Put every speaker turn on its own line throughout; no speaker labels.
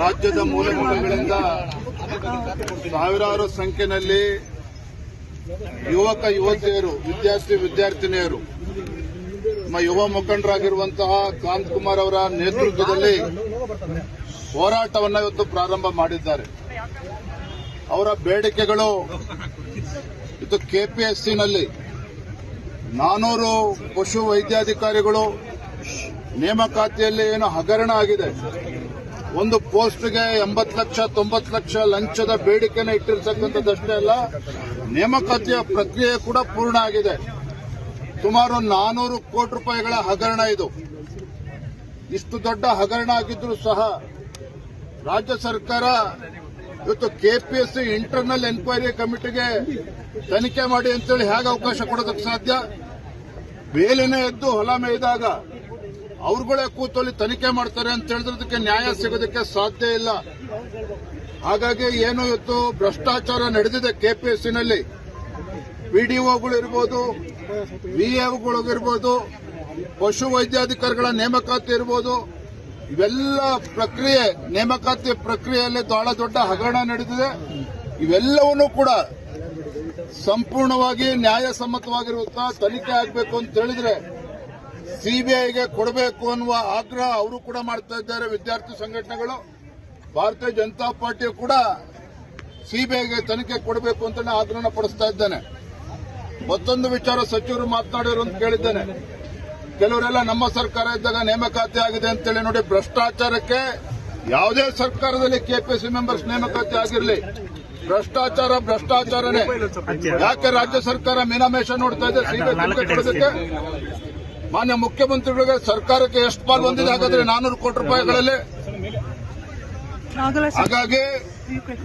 ರಾಜ್ಯದ ಮೂಲೆ ಮೂಲೆಗಳಿಂದ ಸಾವಿರಾರು ಸಂಖ್ಯೆಯಲ್ಲಿ ಯುವಕ ಯುವತಿಯರು, ವಿದ್ಯಾರ್ಥಿನಿಯರು ನಮ್ಮ ಯುವ ಮುಖಂಡರಾಗಿರುವಂತಹ ಕಾಂತಕುಮಾರ್ ಅವರ ನೇತೃತ್ವದಲ್ಲಿ ಹೋರಾಟವನ್ನು ಇವತ್ತು ಪ್ರಾರಂಭ ಮಾಡಿದ್ದಾರೆ. ಅವರ ಬೇಡಿಕೆಗಳು ಇದು ಕೆಪಿಎಸ್ಸಿನಲ್ಲಿ 400 ಪಶು ವೈದ್ಯಾಧಿಕಾರಿಗಳು ನೇಮಕಾತಿಯಲ್ಲಿ ಏನು ಹಗರಣ ಆಗಿದೆ. ಒಂದು ಪೋಸ್ಟ್ಗೆ 80 ಲಕ್ಷ 90 ಲಕ್ಷ ಲಂಚದ ಬೇಡಿಕೆಯನ್ನು ಇಟ್ಟಿರ್ತಕ್ಕಂಥದ್ದಷ್ಟೇ ಅಲ್ಲ, ನೇಮಕಾತಿಯ ಪ್ರಕ್ರಿಯೆ ಕೂಡ ಪೂರ್ಣ ಆಗಿದೆ. ಸುಮಾರು 400 ಕೋಟಿ ರೂಪಾಯಿಗಳ ಹಗರಣ ಇದು. ಇಷ್ಟು ದೊಡ್ಡ ಹಗರಣ ಆಗಿದ್ರೂ ಸಹ ರಾಜ್ಯ ಸರ್ಕಾರ ಇವತ್ತು ಕೆಪಿಎಸ್ಸಿ ಇಂಟರ್ನಲ್ ಎನ್ಕ್ವೈರಿ ಕಮಿಟಿಗೆ ತನಿಖೆ ಮಾಡಿ ಅಂತೇಳಿ ಹೇಗೆ ಅವಕಾಶ ಕೊಡೋದಕ್ಕೆ ಸಾಧ್ಯ? ಬೇಲಿನೇ ಎದ್ದು ಹೊಲ ಮೇಯ್ದಾಗ ಅವ್ರುಗಳೇ ಕೂತಲ್ಲಿ ತನಿಖೆ ಮಾಡ್ತಾರೆ ಅಂತ ಹೇಳಿದ್ರದಕ್ಕೆ ನ್ಯಾಯ ಸಿಗೋದಕ್ಕೆ ಸಾಧ್ಯ ಇಲ್ಲ. ಹಾಗಾಗಿ ಏನು ಇವತ್ತು ಭ್ರಷ್ಟಾಚಾರ ನಡೆದಿದೆ ಕೆಪಿಎಸ್ಸಿನಲ್ಲಿ, ಪಿಡಿಒಗಳಿರ್ಬೋದು, ವಿಎಗಳಿರ್ಬೋದು, ಪಶು ವೈದ್ಯಾಧಿಕಾರಿಗಳ ನೇಮಕಾತಿ ಇರ್ಬೋದು, ಇವೆಲ್ಲ ಪ್ರಕ್ರಿಯೆ, ನೇಮಕಾತಿ ಪ್ರಕ್ರಿಯೆಯಲ್ಲಿ ಬಹಳ ದೊಡ್ಡ ಹಗರಣ ನಡೆದಿದೆ. ಇವೆಲ್ಲವನ್ನೂ ಕೂಡ ಸಂಪೂರ್ಣವಾಗಿ ನ್ಯಾಯಸಮ್ಮತವಾಗಿರುತ್ತಾ ತನಿಖೆ ಆಗಬೇಕು ಅಂತ ಹೇಳಿದ್ರೆ ಸಿಬಿಐಗೆ ಕೊಡಬೇಕು ಅನ್ನುವ ಆಗ್ರಹ ಅವರು ಕೂಡ ಮಾಡ್ತಾ ಇದ್ದಾರೆ. ವಿದ್ಯಾರ್ಥಿ ಸಂಘಟನೆಗಳು, ಭಾರತೀಯ ಜನತಾ ಪಾರ್ಟಿಯು ಕೂಡ ಸಿಬಿಐಗೆ ತನಿಖೆ ಕೊಡಬೇಕು ಅಂತ ಆಗ್ರಹ ಪಡಿಸ್ತಾ ಇದ್ದೇನೆ. ಮತ್ತೊಂದು ವಿಚಾರ ಸಚಿವರು ಮಾತನಾಡಿದ್ರು ಅಂತ ಕೇಳಿದ್ದೇನೆ. ಕೆಲವರೆಲ್ಲ ನಮ್ಮ ಸರ್ಕಾರ ಇದ್ದಾಗ ನೇಮಕಾತಿ ಆಗಿದೆ ಅಂತೇಳಿ ನೋಡಿ, ಭ್ರಷ್ಟಾಚಾರಕ್ಕೆ ಯಾವುದೇ ಸರ್ಕಾರದಲ್ಲಿ ಕೆಪಿಎಸ್ಸಿ ಮೆಂಬರ್ಸ್ ನೇಮಕಾತಿ ಆಗಿರಲಿ, ಭ್ರಷ್ಟಾಚಾರನೇ. ಯಾಕೆ ರಾಜ್ಯ ಸರ್ಕಾರ ಮೀನಾಮೇಷ ನೋಡ್ತಾ ಇದೆ ಸಿಬಿಐ ತನಿಖೆ ಕೊಡೋದಕ್ಕೆ? ಮಾನ್ಯ ಮುಖ್ಯಮಂತ್ರಿಗಳಿಗೆ ಸರ್ಕಾರಕ್ಕೆ ಎಷ್ಟು ಪಾಲು ಬಂದಿದೆ ಹಾಗಾದ್ರೆ 400 ಕೋಟಿ ರೂಪಾಯಿಗಳಲ್ಲಿ? ಹಾಗಾಗಿ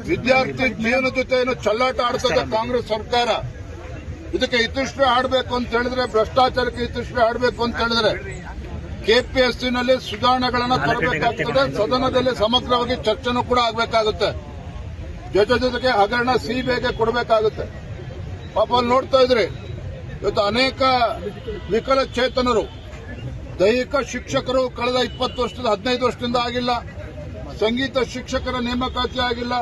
ವಿದ್ಯಾರ್ಥಿ ಜೀವನ ಜೊತೆ ಏನು ಚೆಲ್ಲಾಟ ಆಡ್ತದೆ ಕಾಂಗ್ರೆಸ್ ಸರ್ಕಾರ, ಇದಕ್ಕೆ ಇತಿಶ್ರೀ ಆಡಬೇಕು ಅಂತ ಹೇಳಿದ್ರೆ, ಭ್ರಷ್ಟಾಚಾರಕ್ಕೆ ಇತಿಶ್ರೀ ಆಡಬೇಕು ಅಂತ ಹೇಳಿದ್ರೆ ಕೆಪಿಎಸ್ಸಿನಲ್ಲಿ ಸುಧಾರಣೆಗಳನ್ನು ತರಬೇಕಾಗ್ತದೆ. ಸದನದಲ್ಲಿ ಸಮಗ್ರವಾಗಿ ಚರ್ಚೆನೂ ಕೂಡ ಆಗಬೇಕಾಗುತ್ತೆ. ಜೊತೆಗೆ ಹಗರಣ ಸಿಬಿಐಗೆ ಕೊಡಬೇಕಾಗುತ್ತೆ. ಪಾಪ ಅಲ್ಲಿ ನೋಡ್ತಾ ಇದ್ರಿ, ಇವತ್ತು ಅನೇಕ ವಿಕಲಚೇತನರು, ದೈಹಿಕ ಶಿಕ್ಷಕರು ಕಳೆದ 20 ವರ್ಷದಿಂದ 15 ವರ್ಷದಿಂದ ಆಗಿಲ್ಲ, ಸಂಗೀತ ಶಿಕ್ಷಕರ ನೇಮಕಾತಿ ಆಗಿಲ್ಲ,